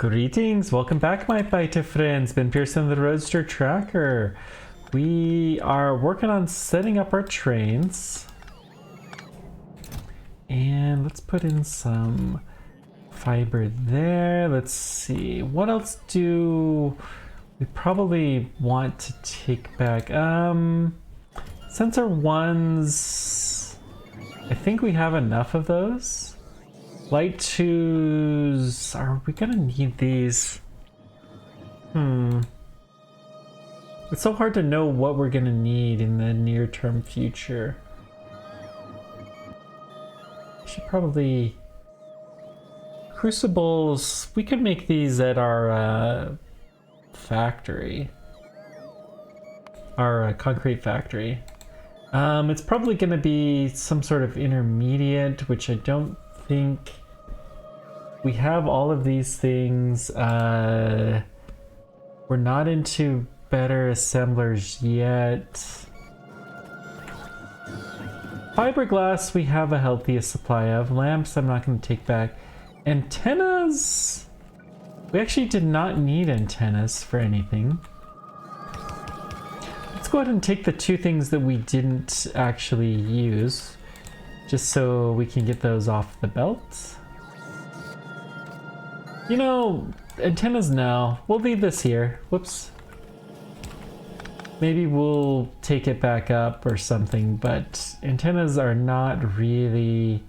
Greetings, welcome back my fighter friends, Ben Pearson the Roadster Tracker. We are working on setting up our trains. And let's put in some fiber there. Let's see, what else do we probably want to take back? Sensor ones, I think we have enough of those. Light twos, are we gonna need these? It's so hard to know what we're gonna need in the near-term future. Should probably... Crucibles, we could make these at our factory. Our concrete factory. It's probably gonna be some sort of intermediate, which I don't think... We have all of these things. We're not into better assemblers yet. Fiberglass we have a healthiest supply of. Lamps I'm not going to take back. Antennas? We actually did not need antennas for anything. Let's go ahead and take the two things that we didn't actually use, just so we can get those off the belt. You know, antennas now. We'll leave this here. Whoops. Maybe we'll take it back up or something, but antennas are not really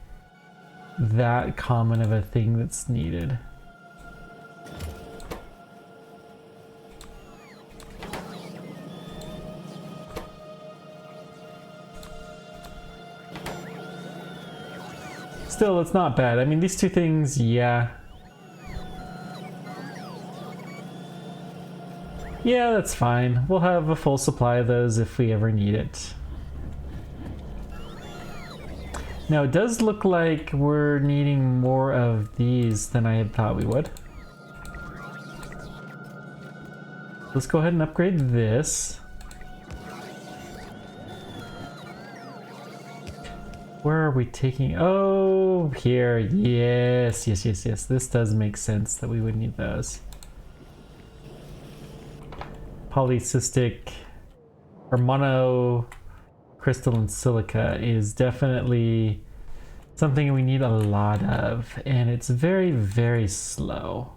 that common of a thing that's needed. Still, it's not bad. I mean, these two things, yeah. Yeah, that's fine. We'll have a full supply of those if we ever need it. Now, it does look like we're needing more of these than I had thought we would. Let's go ahead and upgrade this. Where are we taking? Oh, here. Yes, yes, yes, yes. This does make sense that we would need those. Polycystic or monocrystalline silica is definitely something we need a lot of, and it's very, very slow.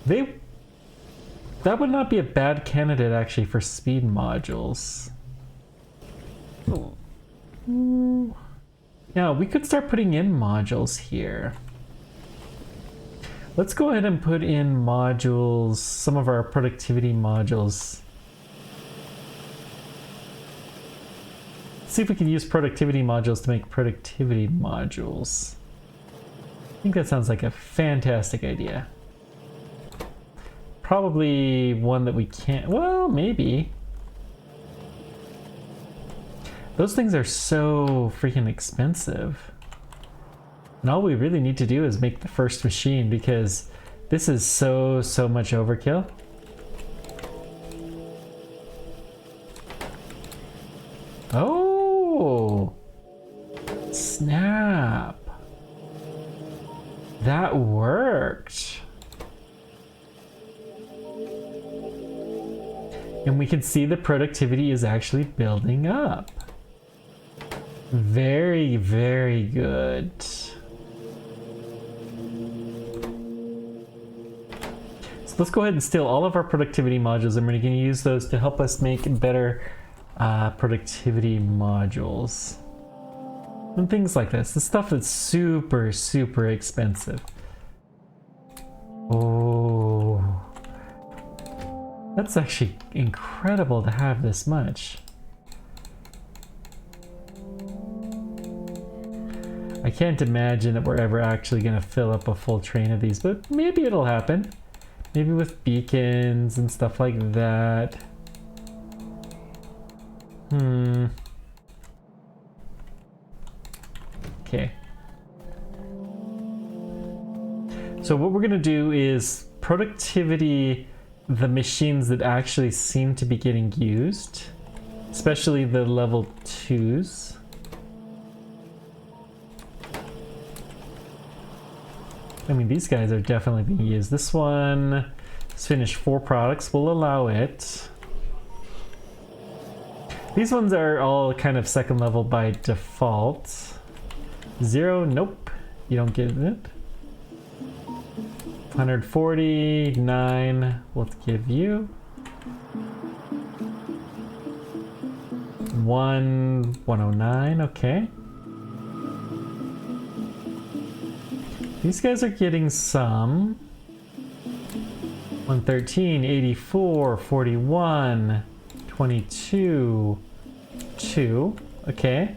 That would not be a bad candidate actually for speed modules. Yeah, we could start putting in modules here. Let's go ahead and put in modules, some of our productivity modules. See if we can use productivity modules to make productivity modules. I think that sounds like a fantastic idea. Probably one that we can't, well, maybe. Those things are so freaking expensive. And all we really need to do is make the first machine, because this is so much overkill. Oh! Snap! That worked! And we can see the productivity is actually building up. Very, very good. Let's go ahead and steal all of our productivity modules, and we're going to use those to help us make better productivity modules. And things like this. The stuff that's super, super expensive. Oh. That's actually incredible to have this much. I can't imagine that we're ever actually going to fill up a full train of these, but maybe it'll happen. Maybe with beacons and stuff like that. Okay. So what we're gonna do is productivity the machines that actually seem to be getting used, especially the level 2s. I mean, these guys are definitely being used. This one has finished 4 products. We'll allow it. These ones are all kind of second level by default. 0, nope. You don't get it. 149, we'll give you. 109, okay. These guys are getting some. 113, 84, 41, 22, 2, okay.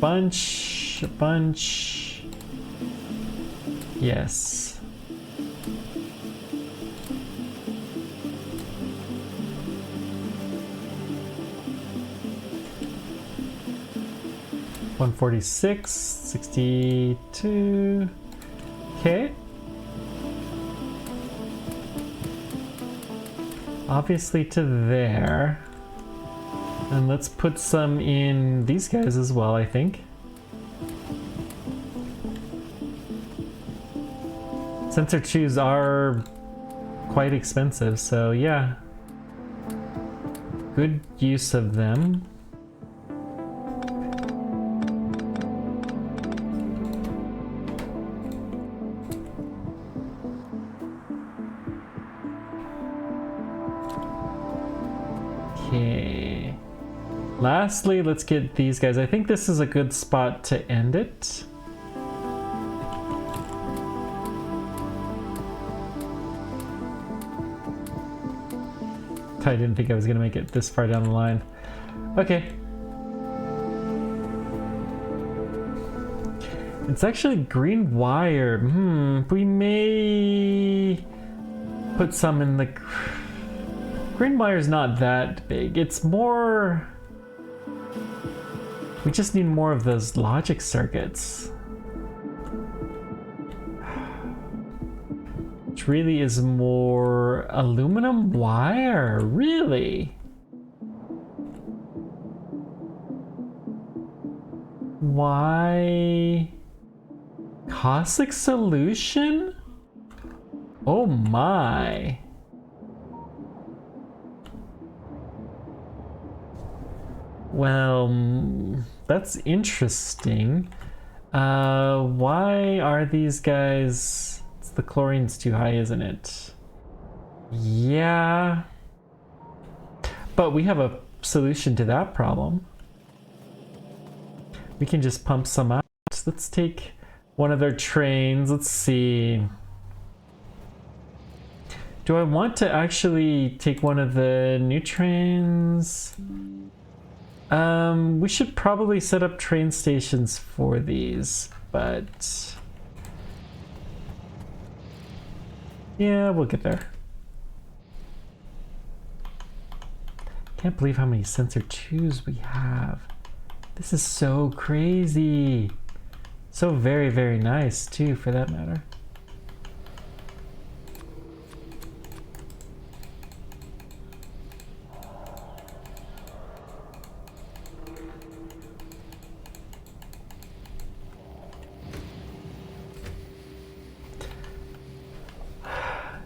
bunch. Yes. $146, 62. Okay. Obviously to there. And let's put some in these guys as well, I think. Sensor 2s are quite expensive, so yeah. Good use of them. Okay. Lastly, let's get these guys. I think this is a good spot to end it. I didn't think I was going to make it this far down the line. Okay. It's actually green wire. We may put some in the... Green wire's not that big. It's more... We just need more of those logic circuits. Which really is more aluminum wire, really? Why? Caustic solution? Oh my. Well, that's interesting. Why are these guys... The chlorine's too high, isn't it? Yeah. But we have a solution to that problem. We can just pump some out. Let's take one of their trains. Let's see. Do I want to actually take one of the new trains? We should probably set up train stations for these, but... Yeah, we'll get there. Can't believe how many sensor 2s we have. This is so crazy. So very, very nice too, for that matter.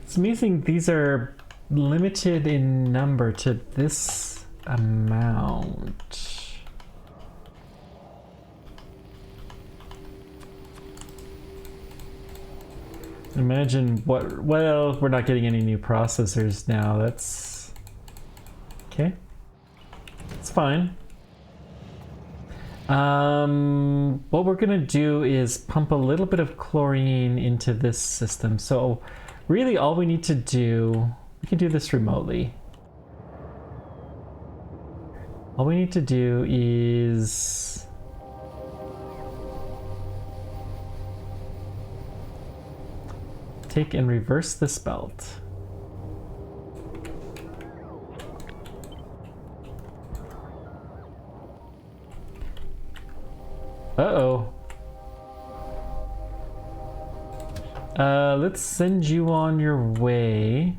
It's amazing these are limited in number to this amount. Imagine what... Well, we're not getting any new processors now. That's... Okay. It's fine. What we're gonna do is pump a little bit of chlorine into this system. So really all we need to do, we can do this remotely. All we need to do is take and reverse this belt. Uh-oh. Let's send you on your way.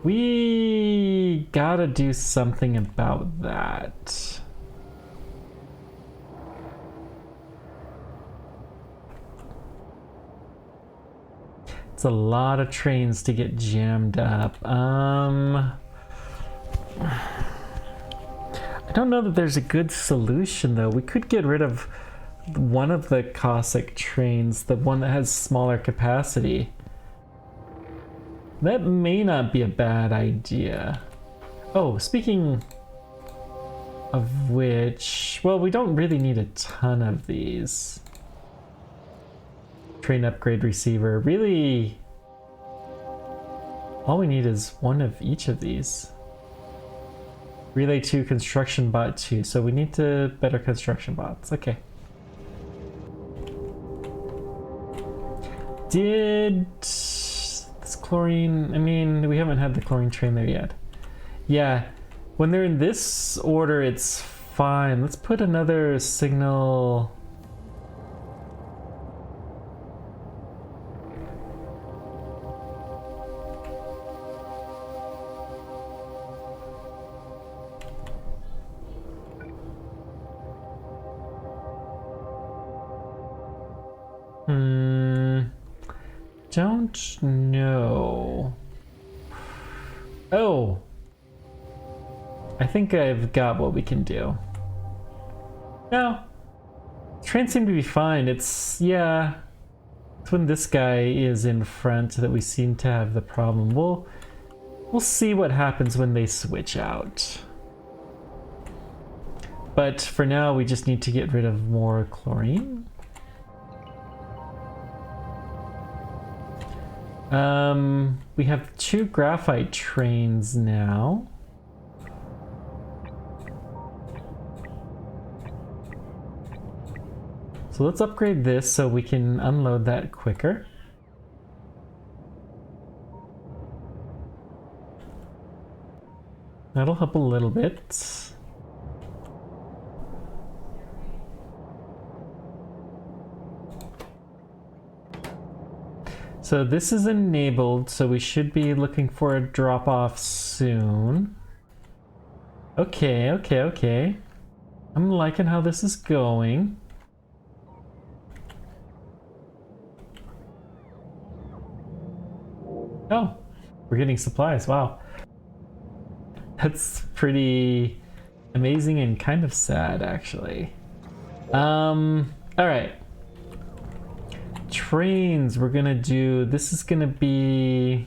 We gotta do something about that. It's a lot of trains to get jammed up. I don't know that there's a good solution though. We could get rid of one of the Cossack trains, the one that has smaller capacity. That may not be a bad idea. Oh, speaking of which, well, we don't really need a ton of these. Train upgrade receiver. Really, all we need is one of each of these. Relay 2, construction bot 2. So we need to better construction bots. Okay. Did this chlorine, I mean, we haven't had the chlorine train there yet. Yeah, when they're in this order, it's fine. Let's put another signal. Don't know. Oh, I think I've got what we can do. No, trains seem to be fine. It's, yeah, it's when this guy is in front that we seem to have the problem. We'll see what happens when they switch out. But for now, we just need to get rid of more chlorine. We have 2 graphite trains now. So let's upgrade this so we can unload that quicker. That'll help a little bit. So this is enabled, so we should be looking for a drop-off soon. Okay, okay, okay. I'm liking how this is going. Oh, we're getting supplies, wow. That's pretty amazing and kind of sad, actually. All right. Trains, we're gonna do, this is gonna be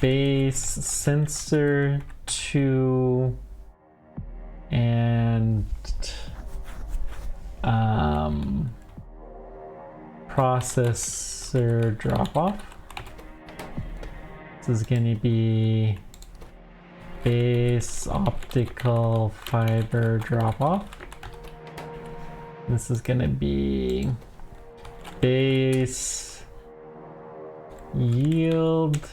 base sensor 2 and processor drop off. This is gonna be base optical fiber drop off. This is gonna be base yield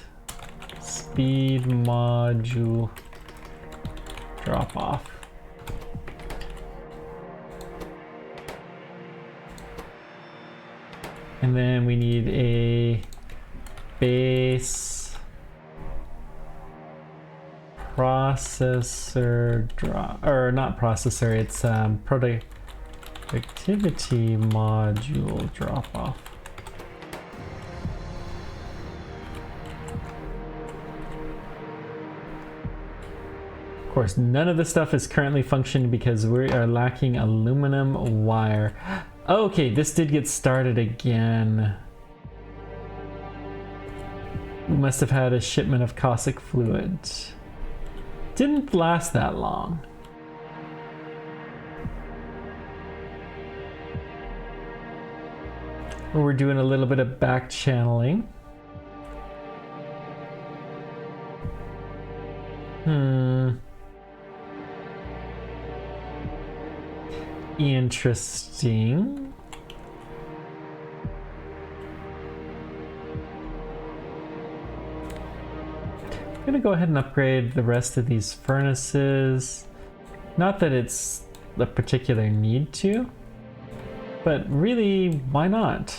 speed module drop off. And then we need a base processor drop, or not processor, it's productivity module drop off. Of course, none of this stuff is currently functioning because we are lacking aluminum wire. Okay, this did get started again. We must have had a shipment of caustic fluid. Didn't last that long. We're doing a little bit of back channeling. Interesting. I'm gonna go ahead and upgrade the rest of these furnaces. Not that it's a particular need to, but really, why not?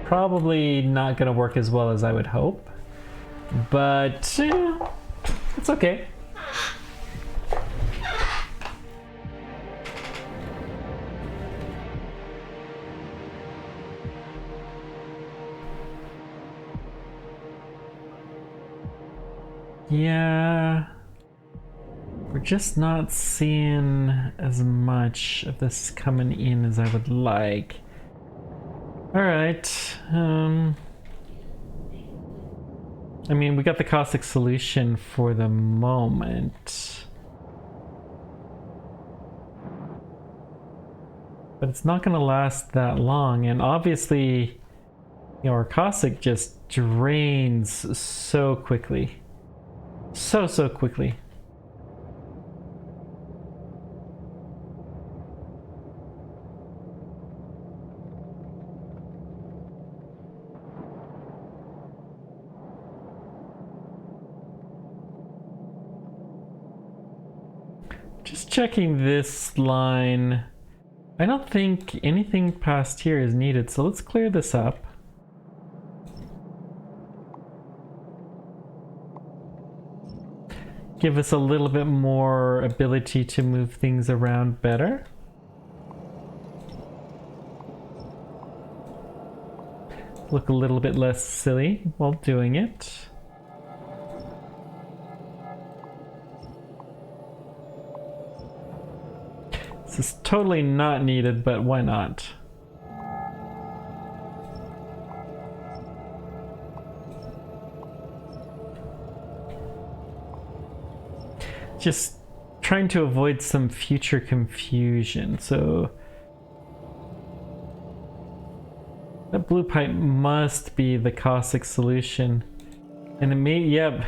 probably not going to work as well as I would hope. But it's okay. Yeah, we're just not seeing as much of this coming in as I would like. All right. I mean, we got the caustic solution for the moment. But it's not going to last that long. And obviously, you know, our caustic just drains so quickly. So quickly. Just checking this line. I don't think anything past here is needed, so let's clear this up. Give us a little bit more ability to move things around better. Look a little bit less silly while doing it. This is totally not needed, but why not? Just trying to avoid some future confusion. So that blue pipe must be the caustic solution. And it may, yep,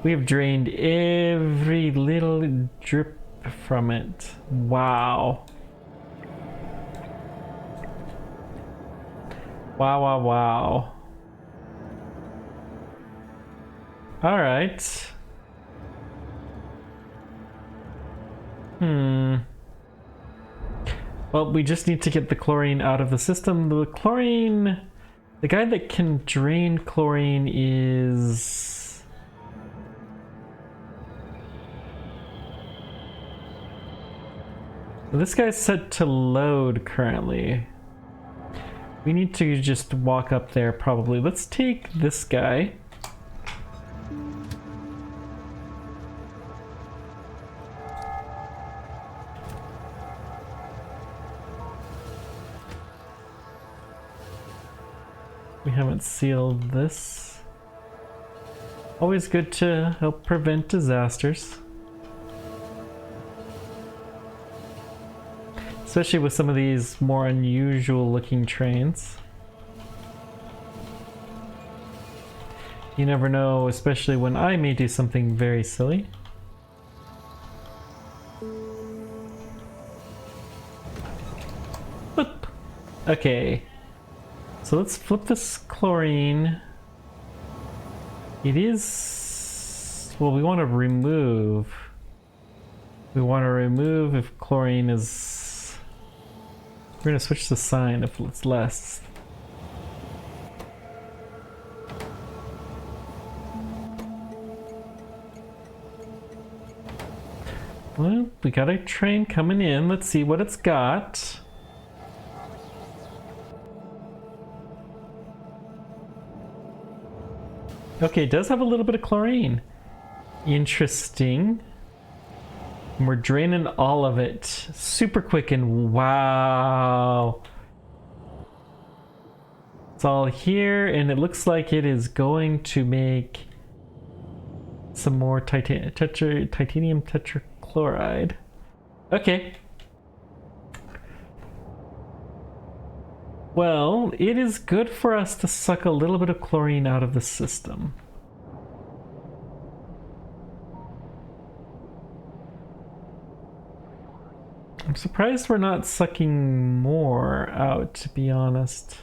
we have drained every little drip from it. Wow. Wow. All right. Well, we just need to get the chlorine out of the system. The chlorine, the guy that can drain chlorine is... This guy's set to load currently. We need to just walk up there probably. Let's take this guy. We haven't sealed this. Always good to help prevent disasters. Especially with some of these more unusual looking trains. You never know, especially when I may do something very silly. Whoop. Okay. So let's flip this chlorine. It is... well, we want to remove. We want to remove if chlorine is... We're going to switch the sign if it's less. Well, we got a train coming in. Let's see what it's got. Okay, it does have a little bit of chlorine. Interesting. And we're draining all of it super quick, and wow. It's all here, and it looks like it is going to make some more titanium tetrachloride. Okay. Well, it is good for us to suck a little bit of chlorine out of the system. I'm surprised we're not sucking more out, to be honest.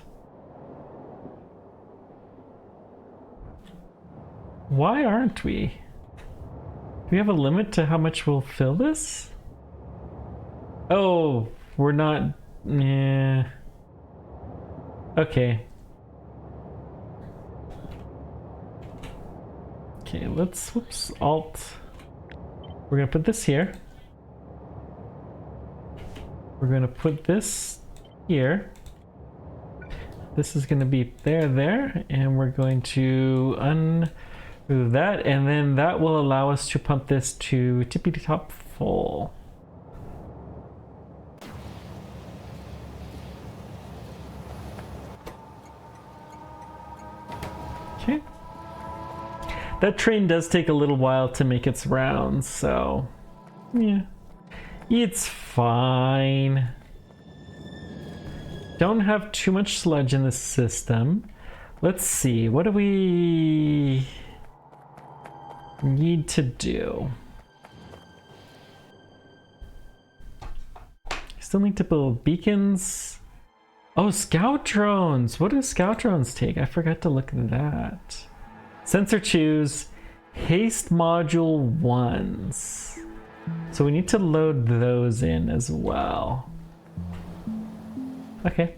Why aren't we? Do we have a limit to how much we'll fill this? Oh, we're not... yeah. Okay. Okay, let's, whoops, Alt. We're gonna put this here. We're gonna put this here. This is gonna be there, and we're going to unmove that, and then that will allow us to pump this to tippity top full. Okay. That train does take a little while to make its rounds, so yeah, it's fine. Don't have too much sludge in the system. Let's see, what do we need to do? Still need to build beacons. Oh, scout drones. What do scout drones take? I forgot to look at that. Sensor choose, haste module ones. So we need to load those in as well. Okay,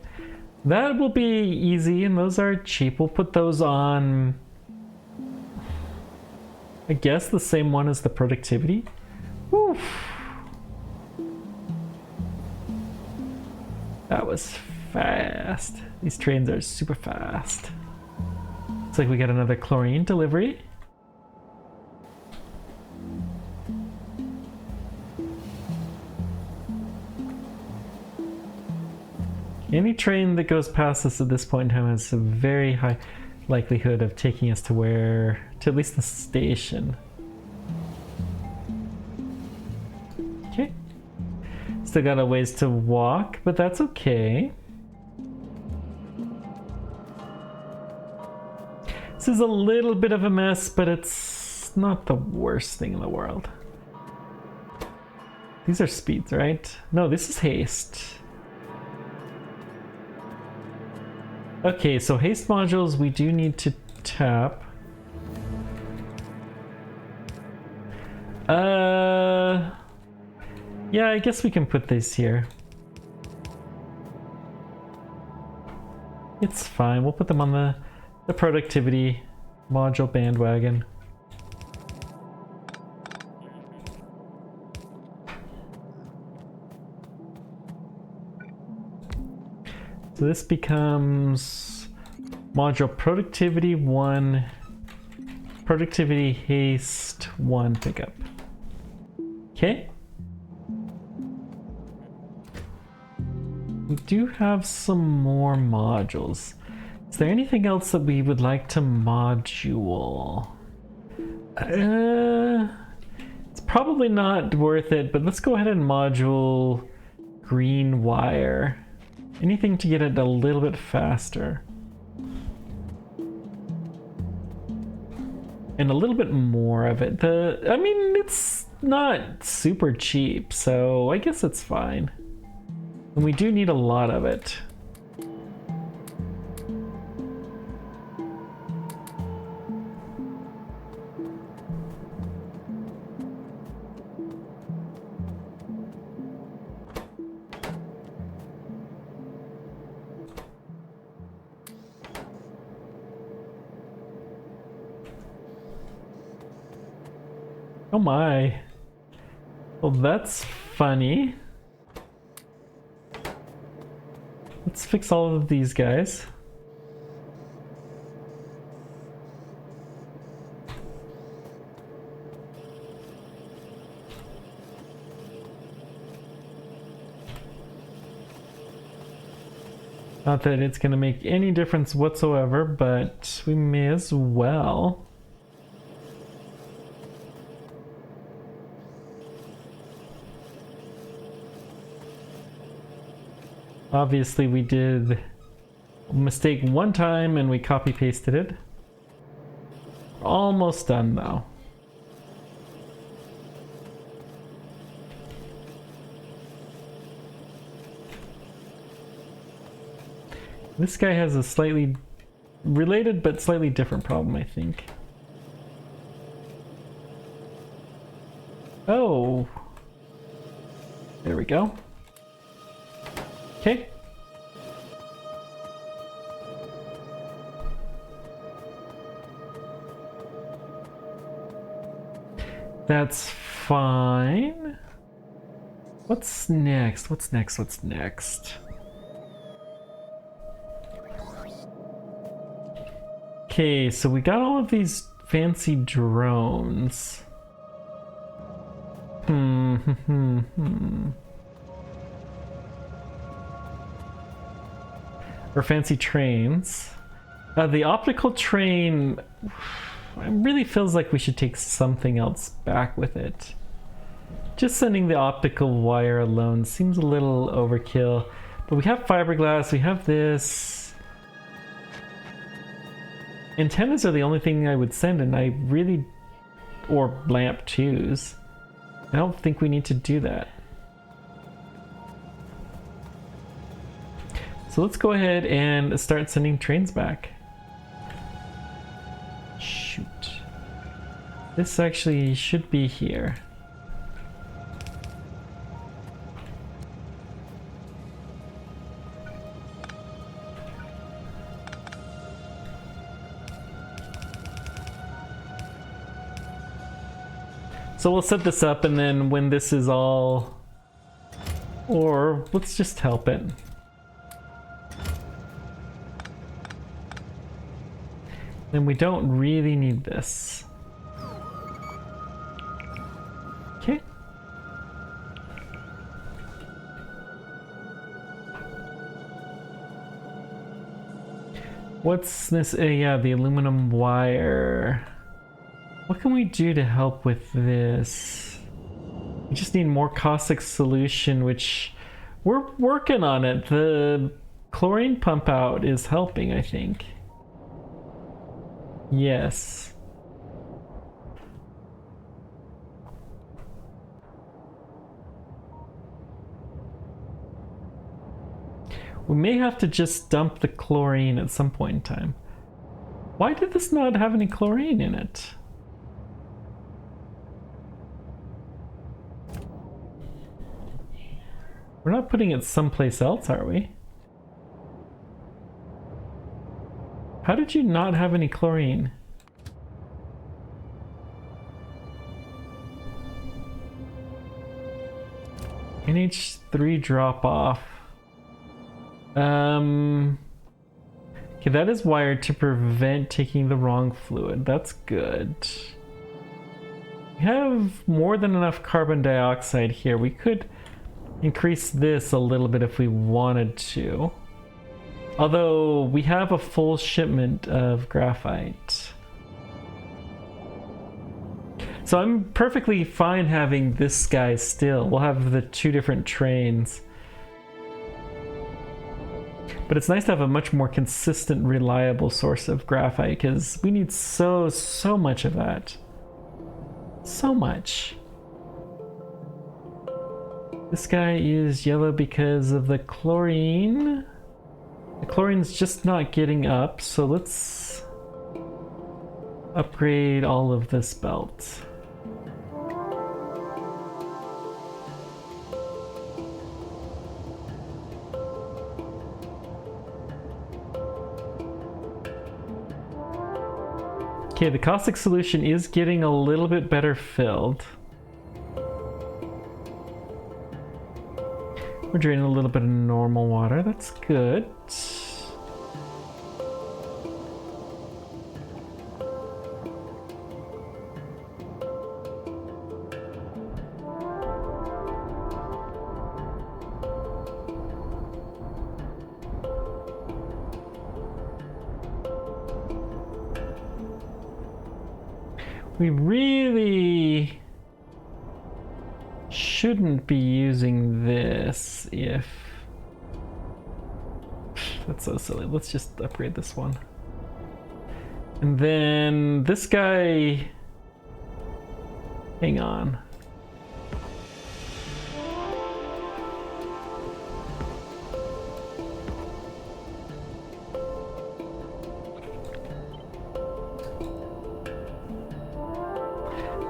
that will be easy, and those are cheap. We'll put those on, I guess, the same one as the productivity. Whew. That was fast. These trains are super fast. Looks like we got another chlorine delivery. Any train that goes past us at this point in time has a very high likelihood of taking us to at least the station. Okay. Still got a ways to walk, but that's okay. This is a little bit of a mess, but it's not the worst thing in the world. These are speeds, right? No, this is haste. Okay, so haste modules we do need to tap. Yeah, I guess we can put this here. It's fine, we'll put them on the productivity module bandwagon. So this becomes module productivity 1, productivity haste 1 pickup. Okay. We do have some more modules. Is there anything else that we would like to module? It's probably not worth it, but let's go ahead and module green wire. Anything to get it a little bit faster. And a little bit more of it. I mean, it's not super cheap, so I guess it's fine. And we do need a lot of it. Oh my. Well, that's funny. Let's fix all of these guys. Not that it's going to make any difference whatsoever, but we may as well. Obviously we did a mistake one time and we copy pasted it. Almost done though. This guy has a slightly related but slightly different problem, I think. Oh. There we go. Okay. That's fine. What's next? What's next? What's next? Okay, so we got all of these fancy drones. Or fancy trains. The optical train, it really feels like we should take something else back with it. Just sending the optical wire alone seems a little overkill. But we have fiberglass, we have this. Antennas are the only thing I would send, and I really... or lamp twos. I don't think we need to do that. So let's go ahead and start sending trains back. Shoot. This actually should be here. So we'll set this up, and then when this is all... or let's just help it. Then we don't really need this. Okay. What's this? Yeah, the aluminum wire. What can we do to help with this? We just need more caustic solution, which we're working on it. The chlorine pump out is helping, I think. Yes. We may have to just dump the chlorine at some point in time. Why did this not have any chlorine in it? We're not putting it someplace else, are we? How did you not have any chlorine? NH3 drop off. Okay, that is wired to prevent taking the wrong fluid. That's good. We have more than enough carbon dioxide here. We could increase this a little bit if we wanted to. Although we have a full shipment of graphite. So I'm perfectly fine having this guy still. We'll have the two different trains. But it's nice to have a much more consistent, reliable source of graphite, because we need so much of that. So much. This guy is yellow because of the chlorine. The chlorine's just not getting up, so let's upgrade all of this belt. Okay, the caustic solution is getting a little bit better filled. We're draining a little bit of normal water, that's good. We really shouldn't be using this if... That's so silly. Let's just upgrade this one. And then this guy... Hang on.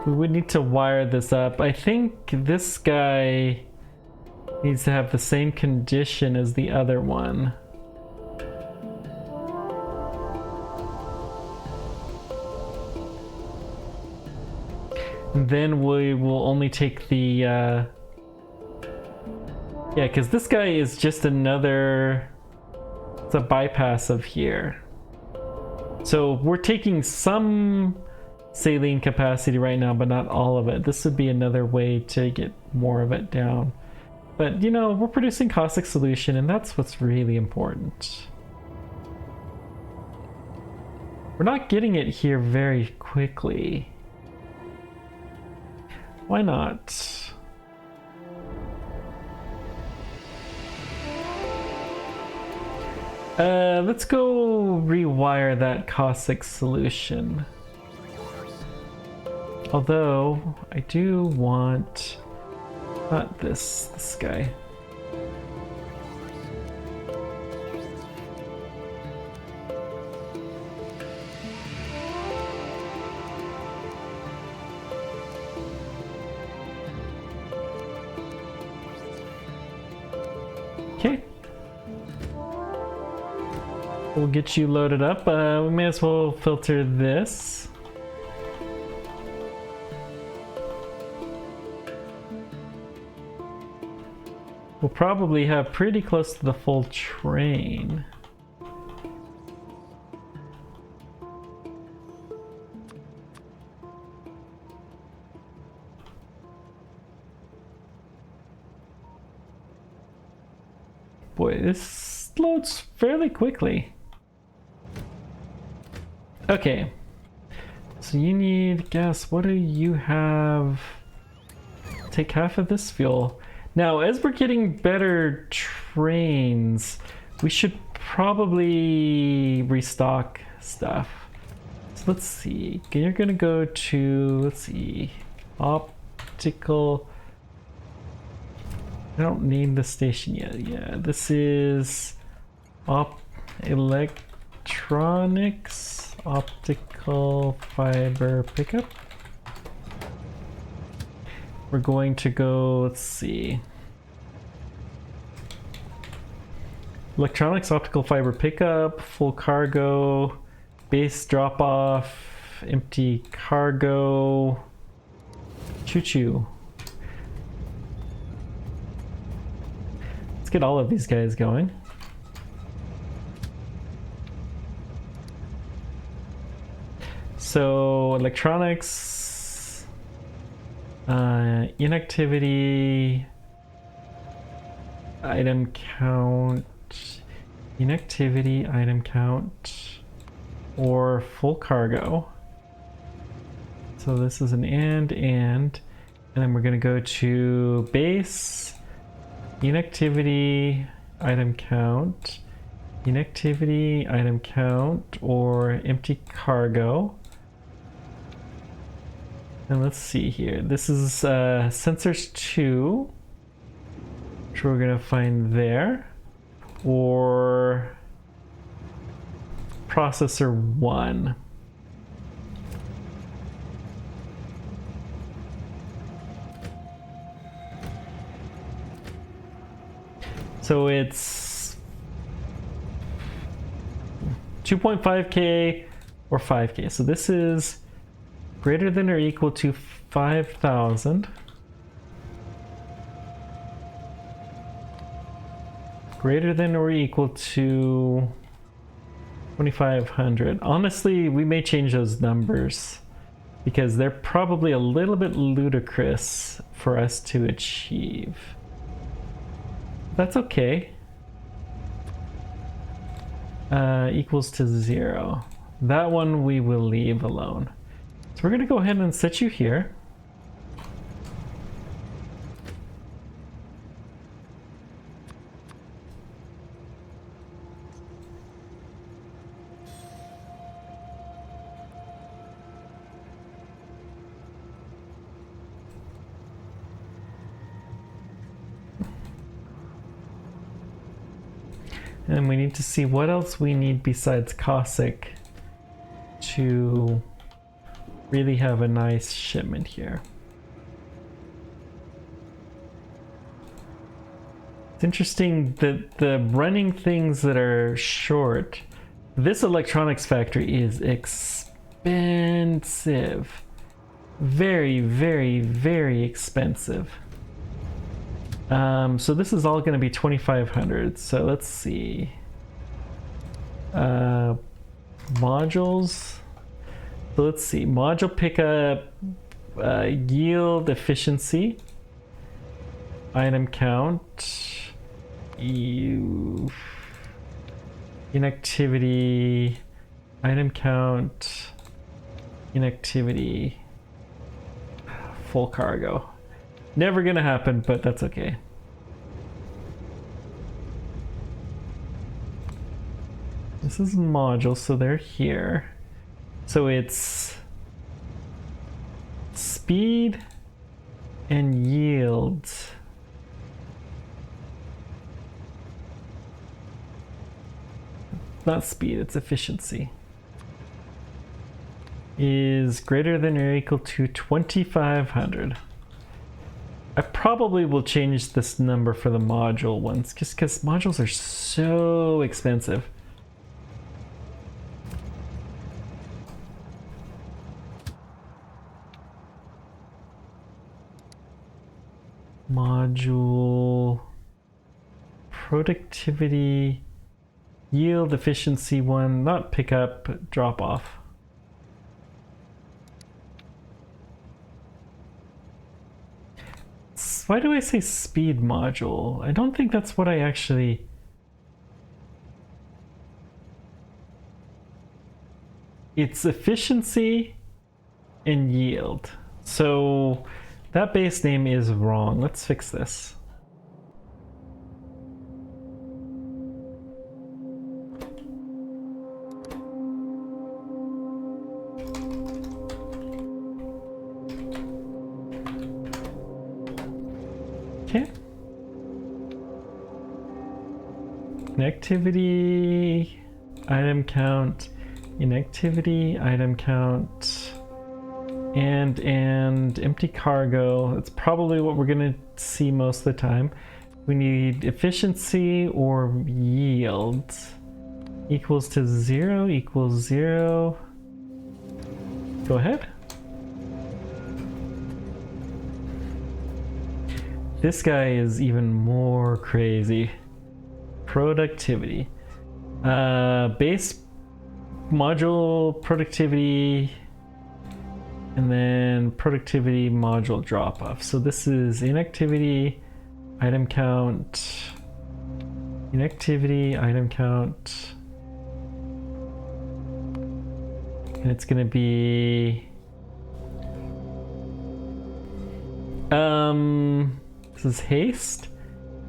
We would need to wire this up. I think this guy needs to have the same condition as the other one. And then we will only take the yeah, because this guy is just another, it's a bypass of here. So we're taking some saline capacity right now, but not all of it. This would be another way to get more of it down. But you know, we're producing caustic solution, and that's what's really important. We're not getting it here very quickly. Why not? Let's go rewire that caustic solution. Although, I do want... not this guy. Okay. We'll get you loaded up. We may as well filter this. We'll probably have pretty close to the full train. Boy, this loads fairly quickly. Okay. So you need gas. What do you have? Take half of this fuel. Now, as we're getting better trains, we should probably restock stuff. So let's see. You're gonna go to, let's see, optical. I don't need the station yet. Yeah, this is electronics, optical fiber pickup. We're going to go, let's see. Electronics, optical fiber pickup, full cargo, base drop off, empty cargo, choo-choo. Let's get all of these guys going. So electronics, inactivity, item count, inactivity, item count, or full cargo. So this is an and then we're gonna go to base, inactivity, item count, inactivity, item count, or empty cargo. And let's see here. This is sensors 2, which we're gonna find there, or processor 1. So it's 2.5K or 5K. So this is greater than or equal to 5,000. Greater than or equal to 2,500. Honestly, we may change those numbers because they're probably a little bit ludicrous for us to achieve. That's okay. Equals to 0. That one we will leave alone. So we're going to go ahead and set you here. And we need to see what else we need besides caustic to really have a nice shipment here. It's interesting that the running things that are short, this electronics factory is expensive. Very, very, very expensive. So this is all going to be 2,500. So let's see. Modules. So let's see. Module pickup, yield efficiency, item count, inactivity, item count, inactivity, full cargo. Never gonna happen, but that's okay. This is module, so they're here. So it's speed and yield. Not speed, it's efficiency. Is greater than or equal to 2,500. I probably will change this number for the module ones, just because modules are so expensive. Module productivity, yield efficiency one, not pickup, drop off. Why do I say speed module? I don't think that's what I actually... It's efficiency and yield. So that base name is wrong. Let's fix this. Okay. Connectivity, item count, inactivity, item count, and empty cargo. That's probably what we're gonna see most of the time. We need efficiency or yield equals to 0 equals 0. Go ahead. This guy is even more crazy. Productivity. Base module productivity, and then productivity module drop off. So this is inactivity, item count, inactivity, item count, and it's gonna be this is haste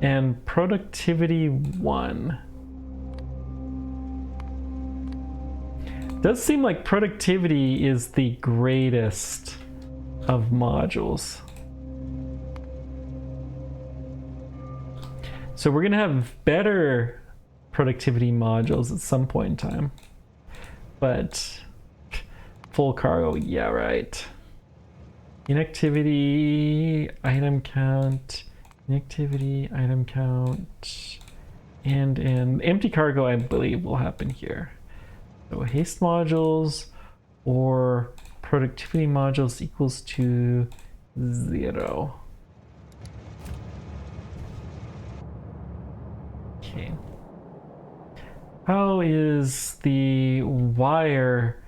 and productivity 1. Does seem like productivity is the greatest of modules. So we're gonna have better productivity modules at some point in time. But full cargo, yeah, right. Inactivity, item count, inactivity, item count, and empty cargo, I believe, will happen here. So haste modules or productivity modules equals to 0. Okay. How is the wire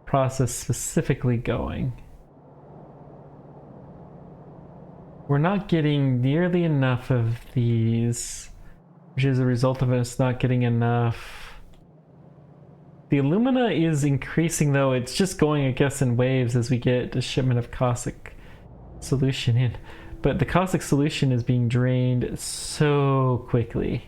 process specifically going? We're not getting nearly enough of these, which is a result of us not getting enough. The alumina is increasing, though. It's just going, I guess, in waves as we get a shipment of caustic solution in. But the caustic solution is being drained so quickly.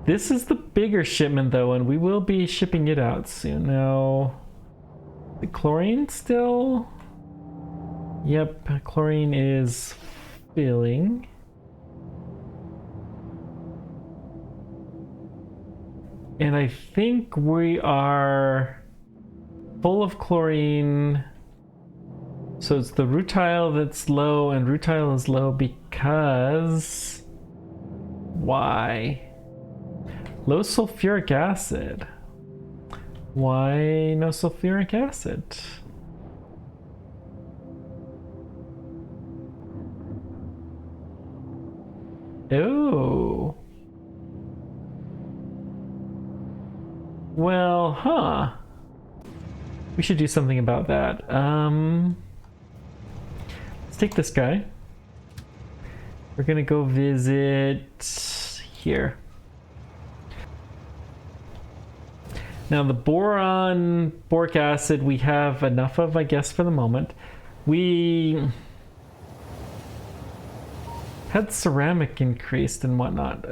This is the bigger shipment, though, and we will be shipping it out soon. Now, the chlorine still... Yep, chlorine is filling. And I think we are full of chlorine. So it's the rutile that's low, and rutile is low because why. Low sulfuric acid. Why no sulfuric acid? Oh. Well, huh. We should do something about that. Let's take this guy. We're gonna go visit here. Now the boron, boric acid we have enough of, I guess, for the moment. We had ceramic increased and whatnot.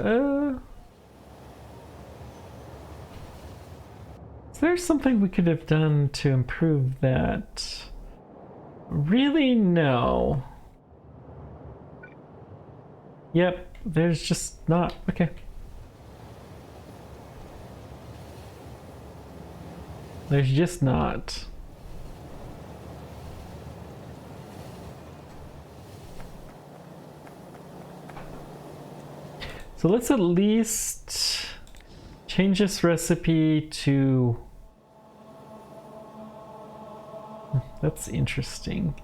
Is there something we could have done to improve that? Really, no. Yep, there's just not. Okay. There's just not. So let's at least change this recipe to... That's interesting.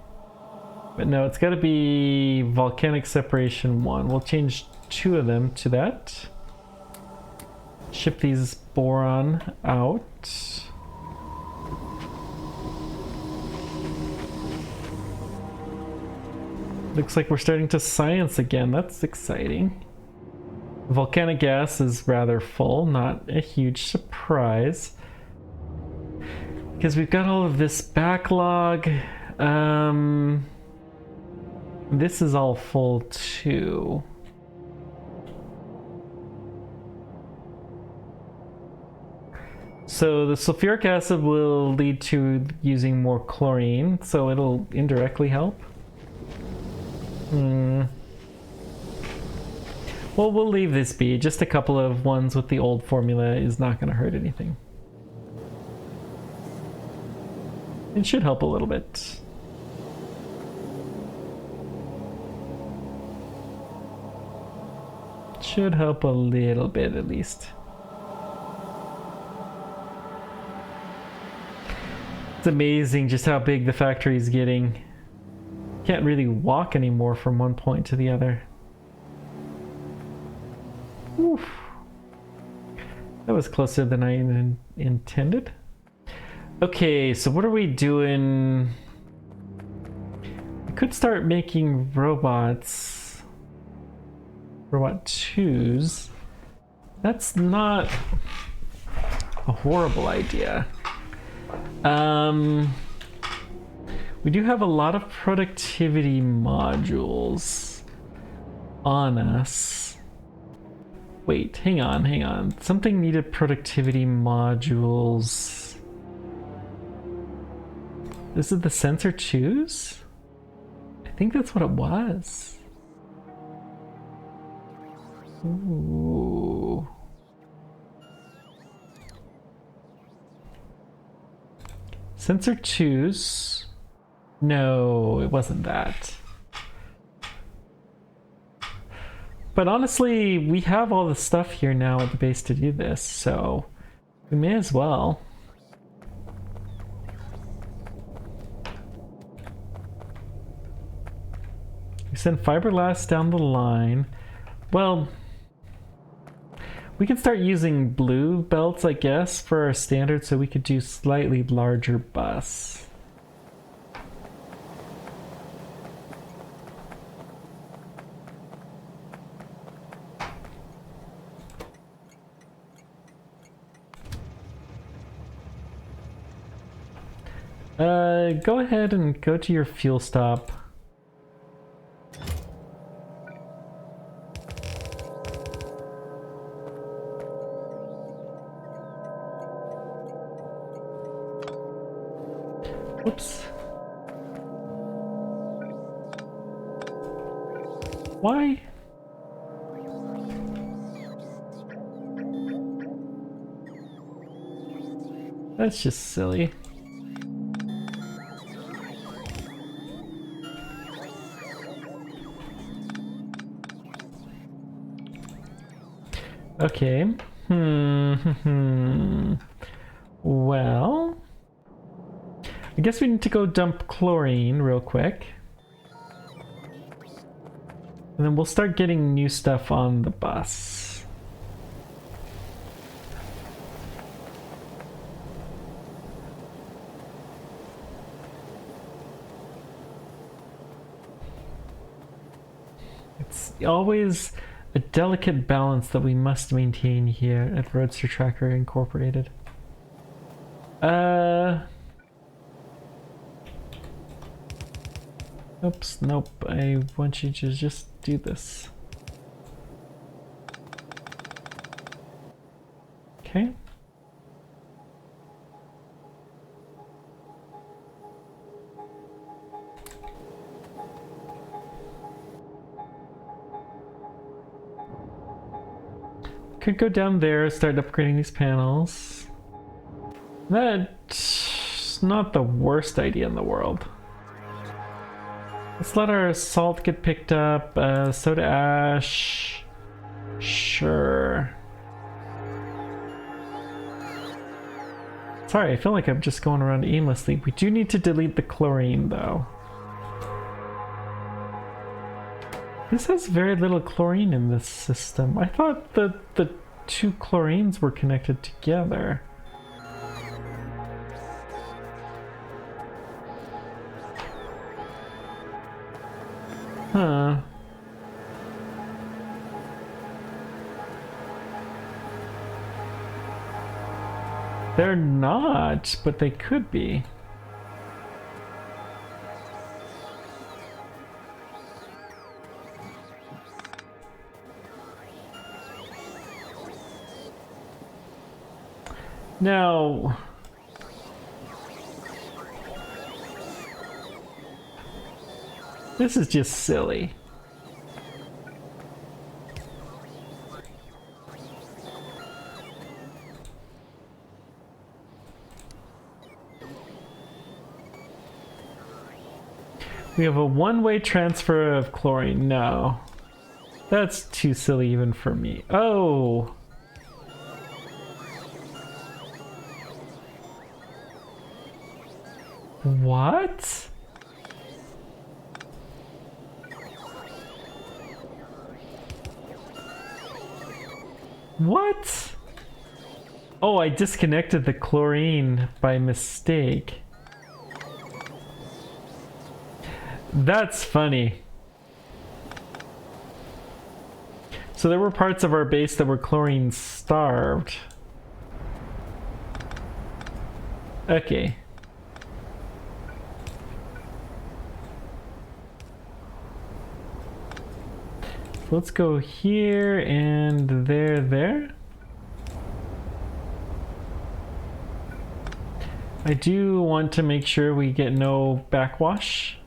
But no, it's got to be volcanic separation 1. We'll change 2 of them to that. Ship these boron out. Looks like we're starting to science again. That's exciting. Volcanic gas is rather full, not a huge surprise. Because we've got all of this backlog. This is all full too. So the sulfuric acid will lead to using more chlorine, so it'll indirectly help. Well, we'll leave this be. Just a couple of ones with the old formula is not going to hurt anything. It should help a little bit. Should help a little bit at least. It's amazing just how big the factory is getting. Can't really walk anymore from one point to the other. Oof. That was closer than I intended. Okay, so what are we doing? We could start making robots. Robot 2s. That's not a horrible idea. We do have a lot of productivity modules on us. Wait, hang on. Something needed productivity modules. This is the sensor 2s? I think that's what it was. Ooh. Sensor 2s. No, it wasn't that. But honestly, we have all the stuff here now at the base to do this, so we may as well. We send fiberglass down the line. Well, we can start using blue belts, I guess, for our standard, so we could do slightly larger bus. Go ahead and go to your fuel stop. Whoops. Why? That's just silly. Okay. Well, I guess we need to go dump chlorine real quick. And then we'll start getting new stuff on the bus. It's always a delicate balance that we must maintain here at Roadster Tracker Incorporated. Oops, nope. I want you to just do this. Okay. Could go down there, start upgrading these panels. That's not the worst idea in the world. Let's let our salt get picked up. Soda ash. Sure. Sorry, I feel like I'm just going around aimlessly. We do need to delete the chlorine, though. This has very little chlorine in this system. I thought that the two chlorines were connected together. Huh. They're not, but they could be. Now, this is just silly. We have a one-way transfer of chlorine. No. That's too silly even for me. Oh! What? What? Oh, I disconnected the chlorine by mistake. That's funny. So there were parts of our base that were chlorine starved. Okay. So let's go here and there. I do want to make sure we get no backwash.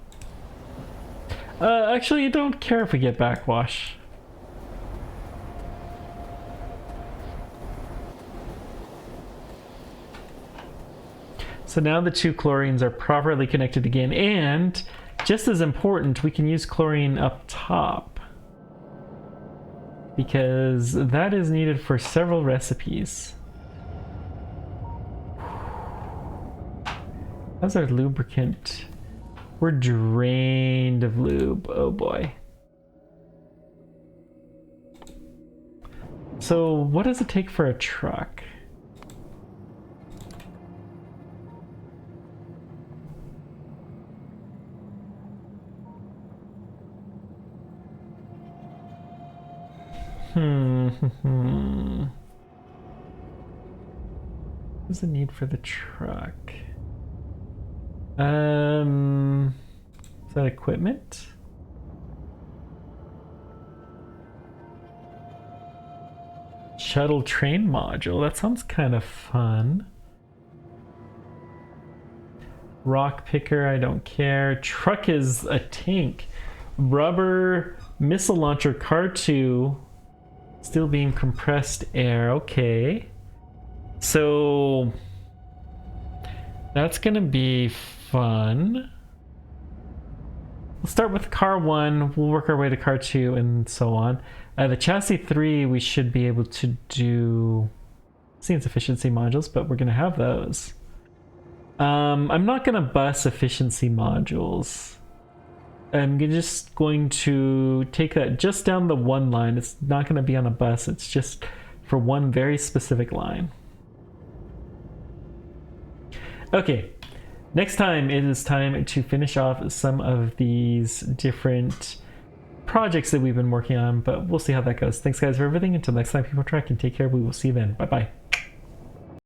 Actually, I don't care if we get backwash. So now the two chlorines are properly connected again, and just as important, we can use chlorine up top, because that is needed for several recipes. How's our lubricant? We're drained of lube. Oh boy. So what does it take for a truck? What does it need for the truck? Is that equipment? Shuttle train module. That sounds kind of fun. Rock picker, I don't care. Truck is a tank. Rubber missile launcher, car 2. Steel beam, compressed air. Okay. So that's gonna be fun. we'll start with car 1, we'll work our way to car 2, and so on. The chassis 3, we should be able to do scenes efficiency modules, but we're going to have those. I'm not going to bus efficiency modules. I'm just going to take that just down the one line. It's not going to be on a bus. It's just for one very specific line. Okay, next time it is time to finish off some of these different projects that we've been working on, but we'll see how that goes. Thanks guys for everything. Until next time, people track and take care. We will see you then. Bye bye.